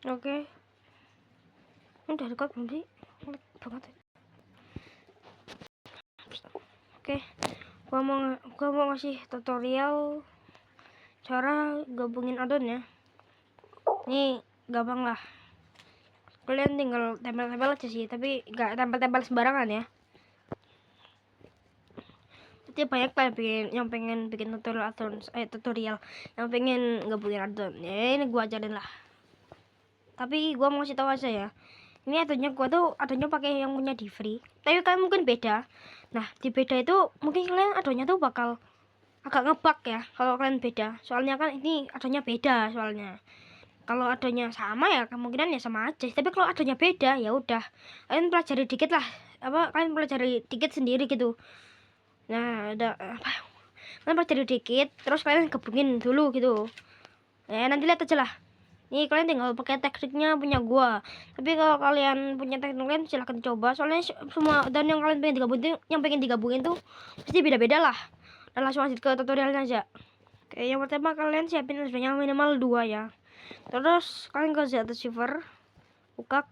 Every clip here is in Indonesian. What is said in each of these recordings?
Oke. Ini udah record belum sih? Banget. Oke. Gua mau ngasih tutorial cara gabungin addon ya. Ini gampang lah. Kalian tinggal tempel-tempel aja sih, tapi nggak tempel-tempel sembarangan ya. Jadi banyak kalian yang pengen bikin tutorial addon, yang pengen gabungin addon. Ya ini gua ajarin lah. Tapi gua mau kasih tahu aja ya. Ini addonnya gua tuh addonnya pakai yang punya di free. Tapi kalian mungkin beda. Nah, di beda itu mungkin kalian addonnya tuh bakal agak ngebug ya kalau kalian beda. Soalnya kan ini addonnya beda soalnya. Kalau addonnya sama ya kemungkinan ya sama aja. Tapi kalau addonnya beda ya udah. Kalian pelajari dikit lah. Kalian pelajari dikit sendiri gitu. Nah, kalian pelajari dikit terus kalian gabungin dulu gitu. Ya nanti lihat aja lah. Nih kalian tinggal pakai tekniknya punya gua. Tapi kalau kalian punya teknik lain silahkan coba. Soalnya semua dan yang kalian pengen digabungin tuh pasti beda-beda lah. Dan langsung lanjut ke tutorialnya aja. Oke, yang pertama kalian siapin SSD-nya minimal 2 ya. Terus kalian ke Z receiver, buka.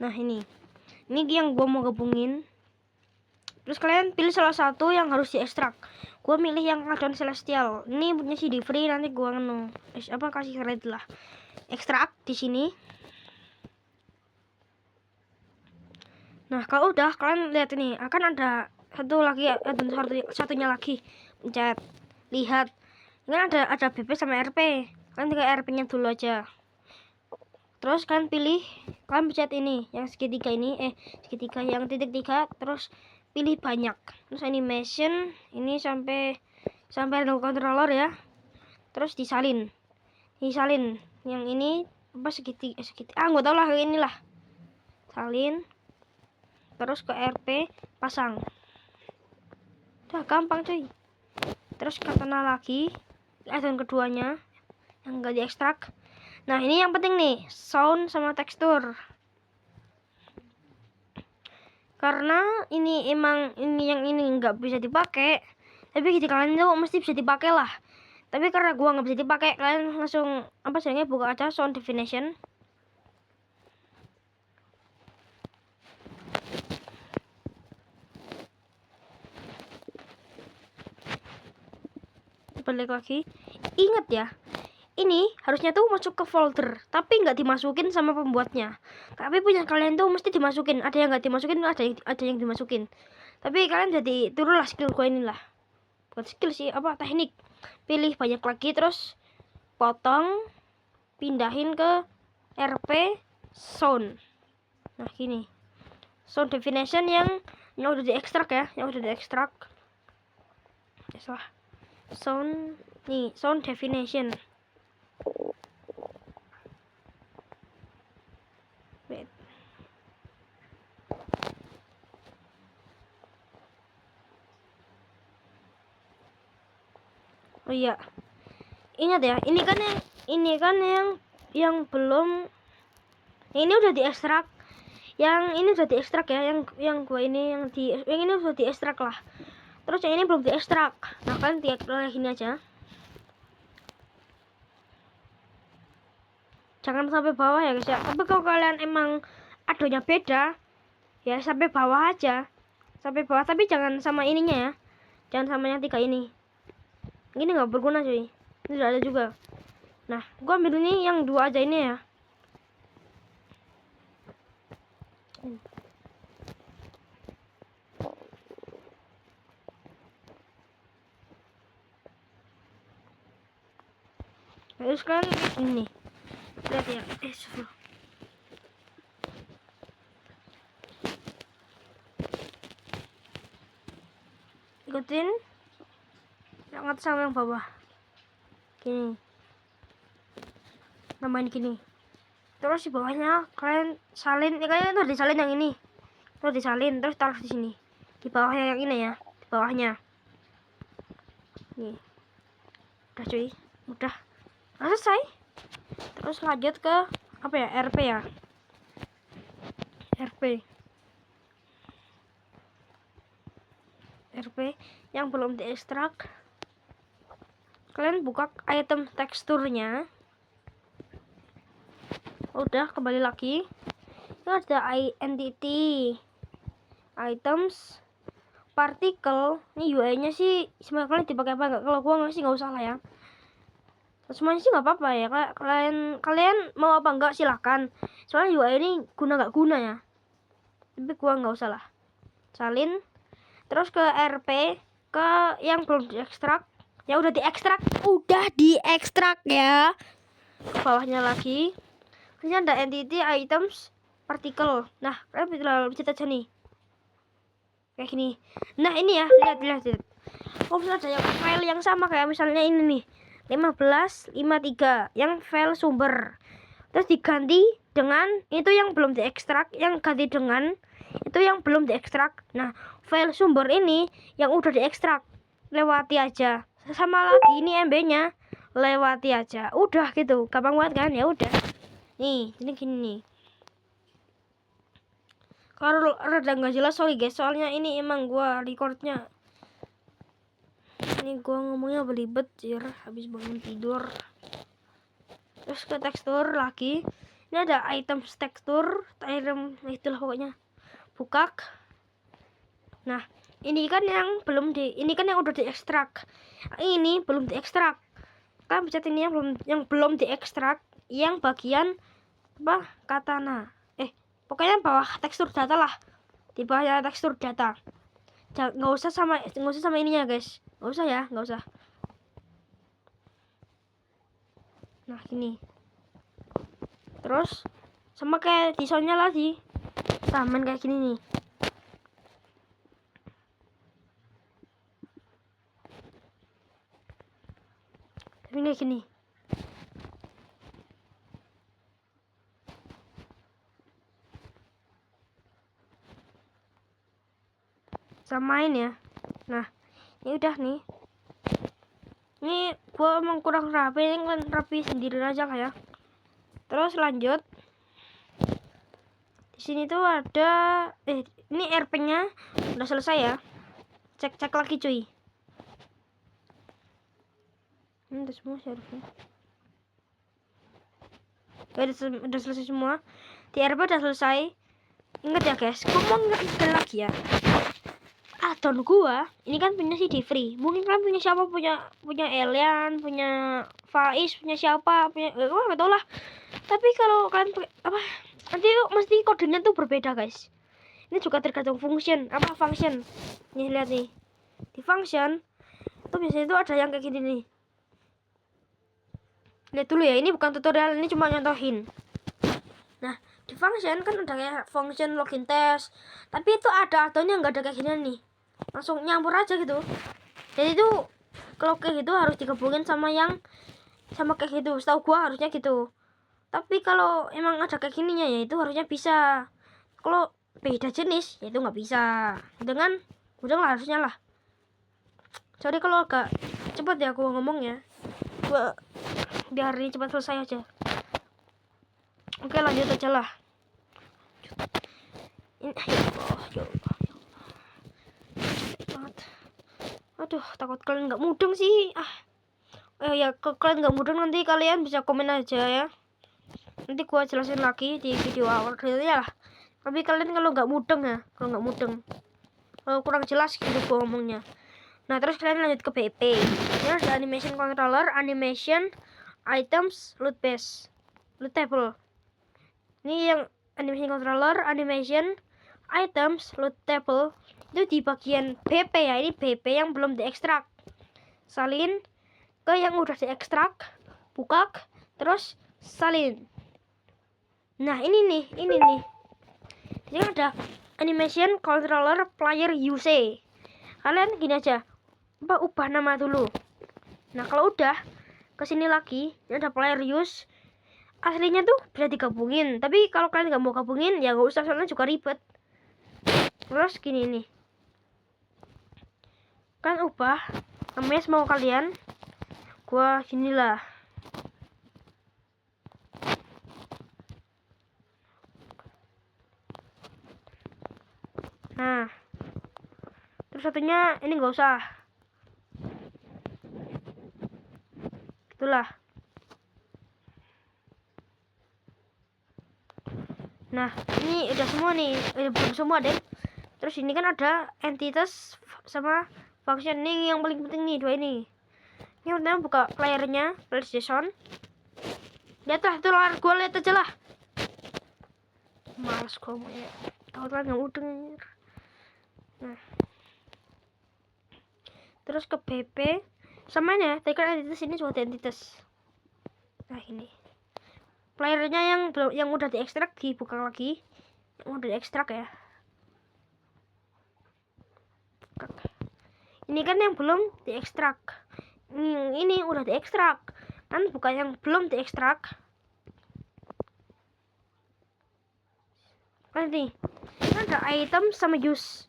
Nah ini yang gua mau gabungin. Terus kalian pilih salah satu yang harus diekstrak. Gua milih yang addon celestial. Ini punya CD free, nanti gua kasih red lah. Ekstrak di sini. Nah, kalau udah kalian lihat ini akan ada satu lagi addon satunya lagi. Pencet. Lihat. Ini ada BP sama RP. Kalian tinggal RP-nya dulu aja. Terus kalian pencet ini yang segitiga ini, segitiga yang titik 3, terus pilih banyak. Terus animation ini sampai no controller ya. Terus disalin yang ini segitiga nggak tahu lah, inilah salin. Terus ke RP pasang. Udah gampang cuy. Terus katana lagi addon keduanya yang enggak diekstrak. Nah ini yang penting nih, sound sama tekstur. Karena ini yang ini nggak bisa dipakai, tapi di kalian itu mesti bisa dipakai lah. Tapi karena gua nggak bisa dipakai, kalian langsung buka aja sound definition. Balik lagi, ingat ya, ini harusnya tuh masuk ke folder, tapi nggak dimasukin sama pembuatnya. Tapi punya kalian tuh mesti dimasukin. Ada yang nggak dimasukin, ada yang dimasukin. Tapi kalian jadi turunlah skill gue inilah. Bukan skill sih, teknik. Pilih banyak lagi, terus potong, pindahin ke RP sound. Nah gini, sound definition yang udah diekstrak ya, salah. Sound definition. Wait. Oh iya, ingat ya, ini kan yang belum, ini udah diekstrak. Yang ini udah diekstrak ya, yang ini udah diekstrak lah. Terus yang ini belum diekstrak. Nah kalian kayak gini aja. Jangan sampai bawah ya guys ya. Tapi kalau kalian emang addonnya beda, ya sampai bawah aja. Sampai bawah, tapi jangan sama ininya ya. Jangan sama yang 3 ini. Ini nggak berguna cuy. Ini udah ada juga. Nah, gua ambil ini yang 2 aja ini ya. Terus kan ini. Lihat ya. Ikutin yang atas sama yang bawah. Gini. Nambahin gini. Terus di bawahnya kalian salin, kalian tuh disalin yang ini. Terus disalin, terus taruh di sini. Di bawahnya yang ini ya, di bawahnya. Nih. Udah cuy, udah. Nah, selesai. Terus lanjut ke RP ya. RP yang belum diekstrak. Kalian buka item teksturnya. Udah, kembali lagi. Ini ada entity, items, particle. Ini UI-nya sih sebenarnya kalian dipakai apa enggak? Kalau gua nggak usah lah ya. Semuanya sih nggak apa-apa ya. Kalian mau apa enggak silakan. Soalnya UI ini guna nggak guna ya. Tapi gua nggak usah lah. Salin. Terus ke RP, ke yang belum diekstrak. Ya udah diekstrak, ya. Ke bawahnya lagi. Ini ada entity, items, particle. Nah, kalian bisa aja nih. Kayak gini. Nah, ini ya, lihat. Oh, bisa ada yang file yang sama kayak misalnya ini nih. 1553 yang file sumber. Terus diganti dengan itu yang belum diekstrak, yang ganti dengan itu yang belum diekstrak. Nah, file sumber ini yang udah diekstrak, lewati aja. Sama lagi ini MB-nya, lewati aja. Udah gitu, gampang banget kan? Ya udah. Nih, ini gini nih. Kalau rada nggak jelas sorry guys, soalnya ini emang gua recordnya. Ini gua ngomongnya belibet jir, habis bangun tidur. Terus ke tekstur lagi. Ini ada item tekstur, item itulah pokoknya. Buka. Nah, ini kan yang udah diekstrak. Ini belum diekstrak. Kan pencet ini yang belum diekstrak, yang bagian apa? Katana. Pokoknya bawah tekstur data lah. Di bawah tekstur data. Nggak usah sama ininya, guys. Nggak usah ya, nggak usah. Nah, gini. Terus sama kayak desainnya lagi. Sama kayak gini nih. Tapi kayak gini. Samain ya. Nah, ini udah nih. Ini gua emang kurang rapi, ini kan rapi sendiri aja lah ya. Terus lanjut. Di sini tuh ada ini RP-nya udah selesai ya. Cek lagi cuy. Ini udah semua servernya. Udah selesai semua. Di RP udah selesai. Ingat ya guys, gua mau ingat lagi ya. Addon gua ini kan punya si Free. Mungkin kalian punya siapa, punya Elian, punya Faiz, punya siapa, punya gua nggak tahu lah. Tapi kalau kalian apa nanti mesti kodenya tuh berbeda guys. Ini juga tergantung function. Nih lihat nih. Di function itu biasanya itu ada yang kayak gini nih. Lihat dulu ya, ini bukan tutorial, ini cuma nyontohin. Nah, di function kan udah kayak function login test. Tapi itu ada addonnya nggak ada kayak gini nih. Langsung nyampur aja gitu. Jadi itu kalau kayak gitu harus digabungin sama kayak gitu. Setahu gua harusnya gitu. Tapi kalau emang ada kayak gininya ya itu harusnya bisa. Kalau beda jenis ya itu nggak bisa. Dengan udah lah harusnya lah. Sorry kalau agak cepat ya aku ngomongnya. Gua biar ini cepat selesai aja. Oke, lanjut aja lah. Ini ya Allah. Aduh, takut kalian nggak mudeng sih. Ya kalian nggak mudeng nanti kalian bisa komen aja ya. Nanti gua jelasin lagi di video awal ya lah. Tapi kalian kalau nggak mudeng ya, kalau kurang jelas gitu gua ngomongnya. Nah, terus kalian lanjut ke PP. Ini ada animation controller, animation, items, loot base, loot table. Ini yang animation controller, animation, items, loot table itu di bagian BP ya. Ini BP yang belum diekstrak. Salin ke yang udah diekstrak, buka, terus salin. Nah, ini nih. Jadi ada animation controller player use. Kalian gini aja. Ubah nama dulu. Nah, kalau udah kesini lagi, ini ada player use. Aslinya tuh bisa digabungin. Tapi kalau kalian nggak mau gabungin, ya nggak usah, soalnya juga ribet. Terus gini nih. Kan ubah namanya mau kalian. Gua ginilah. Nah, terus satunya ini nggak usah. itulah. Nah ini udah semua nih, belum semua deh. Terus ini kan ada entitas sama function. Nih yang paling penting nih, dua ini. Ini pertama buka playernya PlayStation. Lihatlah itu layar gue, lihat aja lah. Males gue mau ya, kau kan nggak mau denger. Nah terus ke PP sama ya, tadi kan entitas ini juga ada entitas. Nah ini playernya yang belum, yang udah diekstrak dibuka lagi, yang udah diekstrak ya. Ini kan yang belum diekstrak, ini udah diekstrak kan, bukan yang belum diekstrak kan. Nih kan ada item sama use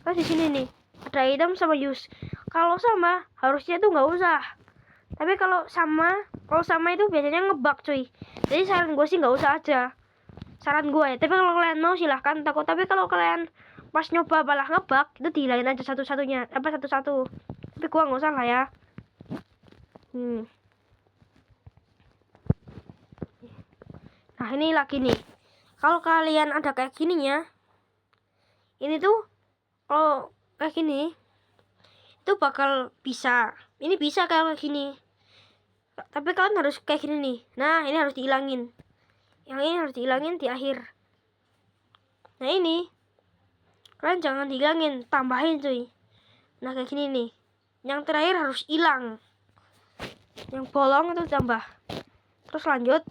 kan di sini nih, ada item sama use. Kalau sama harusnya tuh nggak usah, tapi kalau sama itu biasanya ngebug cuy. Jadi saran gue sih nggak usah aja, saran gue ya. Tapi kalau kalian mau silahkan, takut. Tapi kalau kalian pas nyoba malah ngebug, itu dihilangin aja satu-satunya, satu-satu. Tapi gua nggak usah lah ya. Nah ini lagi nih, kalau kalian ada kayak gininya, ini tuh kalau kayak gini itu bakal bisa, ini bisa kayak gini. Tapi kalian harus kayak gini nih. Nah ini harus dihilangin, yang ini harus dihilangin di akhir. Nah ini kalian jangan dihilangin, tambahin cuy. Nah kayak gini nih, yang terakhir harus hilang, yang bolong itu tambah. Terus lanjut,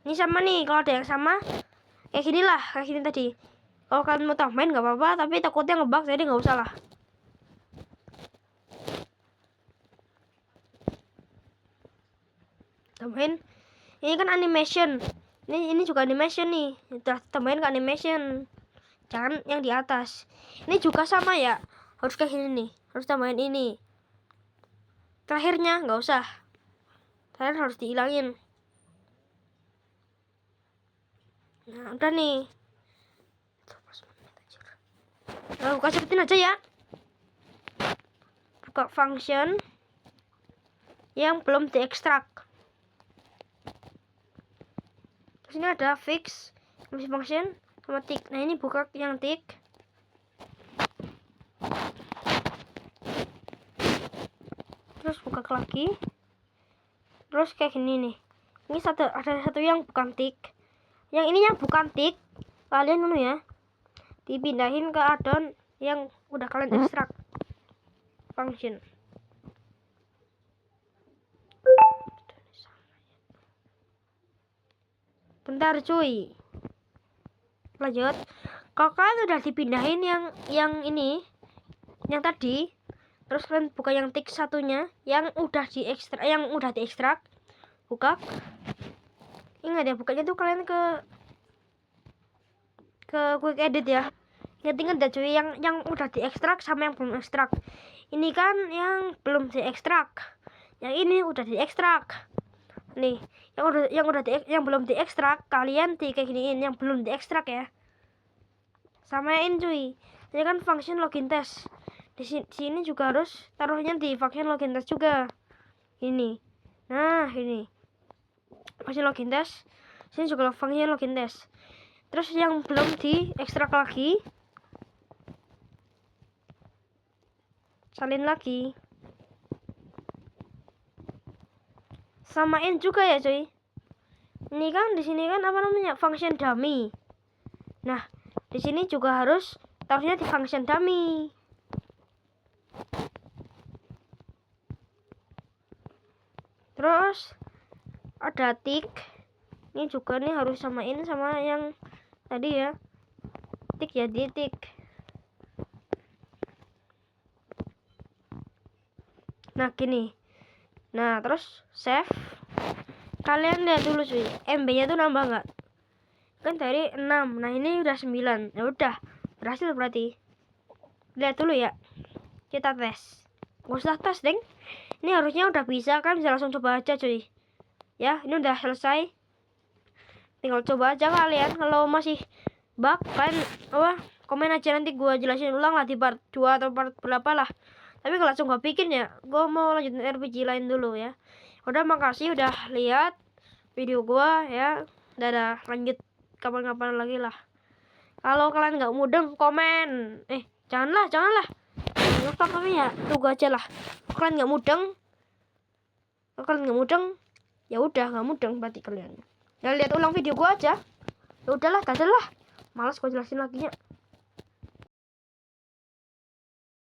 ini sama nih, kalau ada yang sama kayak gini lah, kayak gini tadi. Kalau kalian mau tambahin nggak apa-apa, tapi takutnya ngebug, jadi nggak usah lah. Tambahin, ini kan animation, ini juga animation nih, udah tambahin ke animation, jangan yang di atas. Ini juga sama ya, harus kayak gini nih, harus tambahin ini. Terakhirnya nggak usah, terakhir harus dihilangin. Nah udah nih, buka sebutin aja ya. Buka function yang belum diekstrak. Terus ini ada fix, function sama tick. Nah ini buka yang tick. Terus buka lagi. Terus kayak gini nih. Ini ada satu yang bukan tick. Yang ini yang bukan tick, kalian dulu ya, dipindahin ke addon yang udah kalian ekstrak function. Bentar cuy, lanjut. Kalau kalian udah dipindahin yang ini, yang tadi, terus kalian buka yang tick satunya yang udah diekstrak, buka. Ingat ya, bukanya tuh kalian ke quick edit ya. Ingat ya cuy, yang udah diekstrak sama yang belum ekstrak. Ini kan yang belum diekstrak, yang ini udah diekstrak. Nih, yang belum diekstrak kalian kayak giniin, yang belum diekstrak ya. Samain cuy. Ini kan function login test. Di sini juga harus taruhnya di function login test juga. Ini. Nah, ini. Function login test. Sini juga function login test. Terus yang belum diekstrak lagi, salin lagi. Samain juga ya cuy. Ini kan di sini kan apa namanya, function dummy. Nah di sini juga harus taruhnya di function dummy. Terus ada tick. Ini juga nih harus samain sama yang tadi ya. Tick ya, di tick. Nah gini. Nah terus save. Kalian lihat dulu cuy, MB nya tuh nambah nggak? Kan dari 6, nah ini udah 9. Ya udah berhasil berarti. Lihat dulu ya, kita tes. Gak usah tes deng, ini harusnya udah bisa kan, bisa langsung coba aja cuy ya. Ini udah selesai, tinggal coba aja kalian. Kalau masih bug kalian komen aja, nanti gua jelasin ulang lah di part 2 atau part berapa lah. Tapi kalau langsung gue bikin ya, gue mau lanjutin RPG lain dulu ya. Udah, makasih udah lihat video gue ya. Dadah, lanjut kapan-kapan lagi lah. Kalau kalian nggak mudeng, komen. Janganlah. Jangan lupa kami ya, tunggu aja lah. Kalau kalian nggak mudeng, ya udah nggak mudeng berarti kalian. Ya lihat ulang video gue aja. Ya udahlah, gak lah. Malas gue jelasin lagi ya.